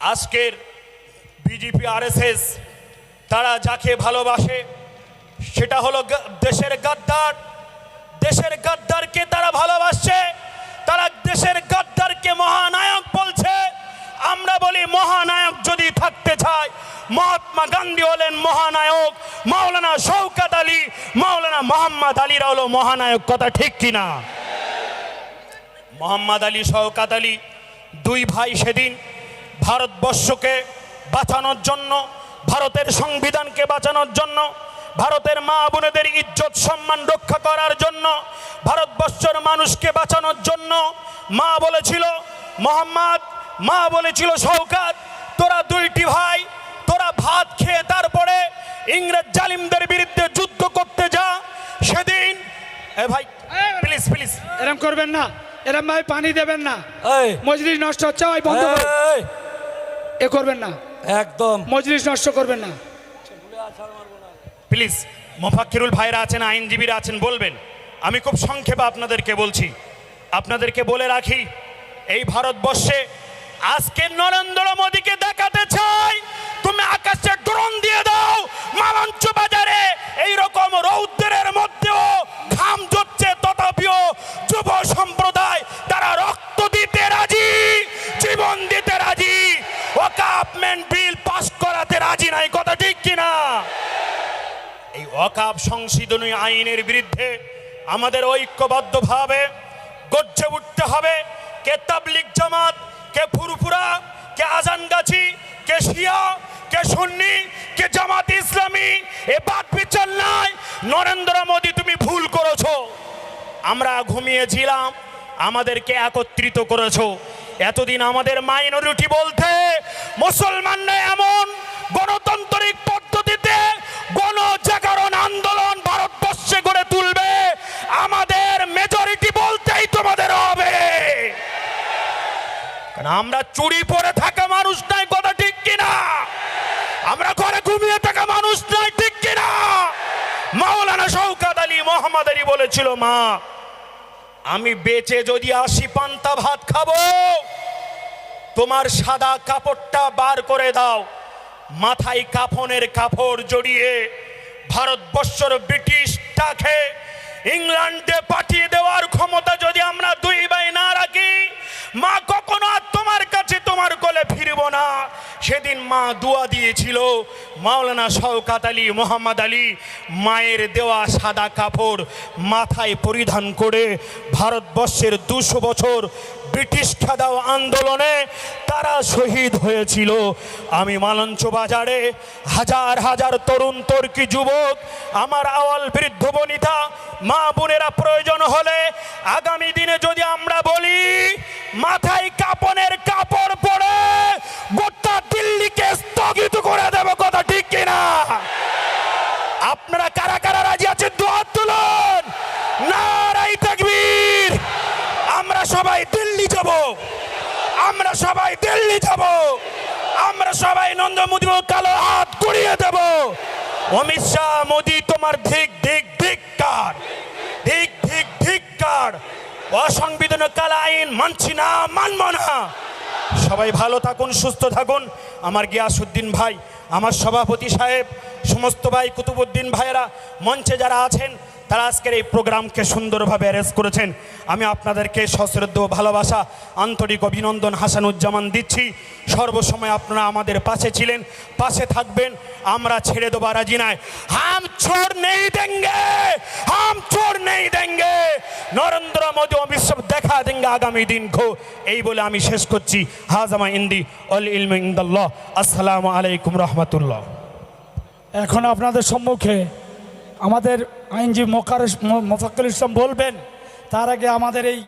আজকের BJP RSS তারা যাকে ভালোবাসে সেটা হলো দেশের গাদ্দার। দেশের গাদ্দারকে তারা ভালোবাসে, তারা দেশের গাদ্দারকে মহানায়ক বলছে। আমরা বলি মহানায়ক যদি থাকতে চায়, মহাত্মা গান্ধী হলেন মহানায়ক, মাওলানা শওকত আলী, মাওলানা মোহাম্মদ আলীরা হলো মহানায়ক। কথা ঠিক কিনা? মোহাম্মদ আলী, শওকত আলী দুই ভাই সেদিন ভারতবর্ষকে বাঁচানোর জন্য, ভারতের সংবিধানকে বাঁচানোর জন্য, ভারতের মা বোনেদের ইজ্জত সম্মান রক্ষা করার জন্য, ভারতবর্ষের মানুষকে বাঁচানোর জন্য মা বলেছিল মোহাম্মদ, মা বলেছিল শওকত, তোরা দুইটি ভাই, তোরা ভাত খেয়ে তারপরে ইংরেজ জালিমদের বিরুদ্ধে যুদ্ধ করতে যা। সেদিন ভাই প্লিজ প্লিজ এরকম করবেন না, এরকম ভাই পানি দেবেন না, মজলিস নষ্ট হচ্ছে, ওই বন্ধ করুন, এ করবেন না, একদম মজলিস নষ্ট করবেন না প্লিজ। মোফাক্কিরুল ভাইরা আছেন, আইনজীবীরা আছেন, বলবেন। আমি খুব সংক্ষেপে আপনাদেরকে বলছি, আপনাদেরকে বলে রাখি, এই ভারতবর্ষে আজকে নরেন্দ্র মোদীকে দেখাতে চাই তুমি আকাশে ড্রোন দিয়ে দাও, মালঞ্চ বাজারে এইরকম রৌদ্রের মধ্যেও ঘাম ঝরছে, তথাপিও যুব সম্প্রদায় তারা রক্ত দিতে রাজি, জীবন দিতে রাজি, ওয়াকফ বিল পাস করাতে রাজি নাই। কথা ঠিক কিনা? এই ওয়াকফ সংশোধনী আইনের বিরুদ্ধে আমাদের ঐক্যবদ্ধভাবে গর্জে উঠতে হবে। কে তাবলিগ জামাত, কে ফুরফুরা, কে আজানগাছি, কে শিয়া, কে সুন্নি, কে জামাত ইসলামী, এ বাদ বিচার নাই। নরেন্দ্র মোদী তুমি ভুল করেছো, আমরা ঘুমিয়েছিলাম, আমাদেরকে একত্রিত করেছো। এতদিন আমাদের মাইনরিটি বলতে মুসলমানরা এমন গণতান্ত্রিক পদ্ধতিতে গণজাগরণ আন্দোলন ভারতবর্ষে গড়ে তুলবে, আমাদের মেজরিটি বলতেই তোমাদের হবে। আমরা চুরি পরে থাকা মানুষ নাই। কথা ঠিক কিনা? আমরা ঘরে ঘুমিয়ে থাকা মানুষ নাই। ঠিক কিনা? মাওলানা শওকত আলী, মোহাম্মদ আলী বলেছিল, মা আমি বেঁচে যদি 80 পান্তা ভাত খাবো, তোমার সাদা কাপড়টা বার করে দাও, মাথায় কাফনের কাপড় জড়িয়ে ভারতবর্ষের ব্রিটিশটাকে ইংল্যান্ডে পাঠিয়ে দেওয়ার ক্ষমতা যদি আমরা দুই ভাই না রাখি, মা কখনো আর তোমার কাছে তোমার কোলে ফিরবো না। সেদিন মা দোয়া দিয়েছিল, মাওলানা শওকত আলী, মোহাম্মদ আলী মায়ের দেওয়া সাদা কাপড় মাথায় পরিধান করে ভারতবর্ষের 200 বছর ব্রিটিশ খেদাও আন্দোলনে তারা শহীদ হয়েছিল। আমি মালঞ্চ বাজারে হাজার হাজার তরুণ তর্কি যুবক, আমার আওয়াল বৃদ্ধ বনিতা মা বোনেরা, প্রয়োজন হলে আগামী দিনে যদি আমরা বলি মাথায় কাপনের কাপড় পরে গোটা দিল্লিকে স্থগিত করে দেব। কথা ঠিক কিনা? আপনারা কারা কারা রাজি আছেন? দুহাত তুলুন। নারায়ে তাকবীর। আমরা সবাই দিল্লি যাব, আমরা সবাই দিল্লি যাব, আমরা সবাই নরেন্দ্র মোদী কালো হাত গুড়িয়ে দেব। অমিত শাহ, মোদী তোমার ধিক ধিক ধিক্কার, ধিক ধিক ধিক্কার। অসাংবিধানিক কালা আইন মানছি না, মানব না। সবাই ভালো থাকুন, সুস্থ থাকুন। আমার গিয়াসউদ্দিন ভাই, আমার সভাপতি সাহেব, সমস্ত ভাই, কুতুবউদ্দিন ভাইয়েরা, মঞ্চে যারা আছেন, তারা আজকের এই প্রোগ্রামকে সুন্দরভাবে অ্যারেঞ্জ করেছেন। আমি আপনাদেরকে সশ্রদ্ধ ভালোবাসা, আন্তরিক অভিনন্দন, হাসানুজ্জামান দিচ্ছি। সর্বসময় আপনারা আমাদের পাশে ছিলেন, পাশে থাকবেন, আমরা ছেড়ে দেবো রাজি নাই। হাম ছোড় নেই দেঙ্গে, হাম ছোড় নেই দেঙ্গে। নরেন্দ্র মোদী অমিত শাহ দেখা দেঙ্গে আগামী দিন কো। এই বলে আমি শেষ করছি। হাজামা ইন্দি অল ইলমু ইনদাল্লাহ। আসসালামু আলাইকুম রহমতুল্লাহ। এখন আপনাদের সম্মুখে আমাদের আইনজীবী মোফাক্কিরুল ইসলাম বলবেন। তার আগে আমাদের এই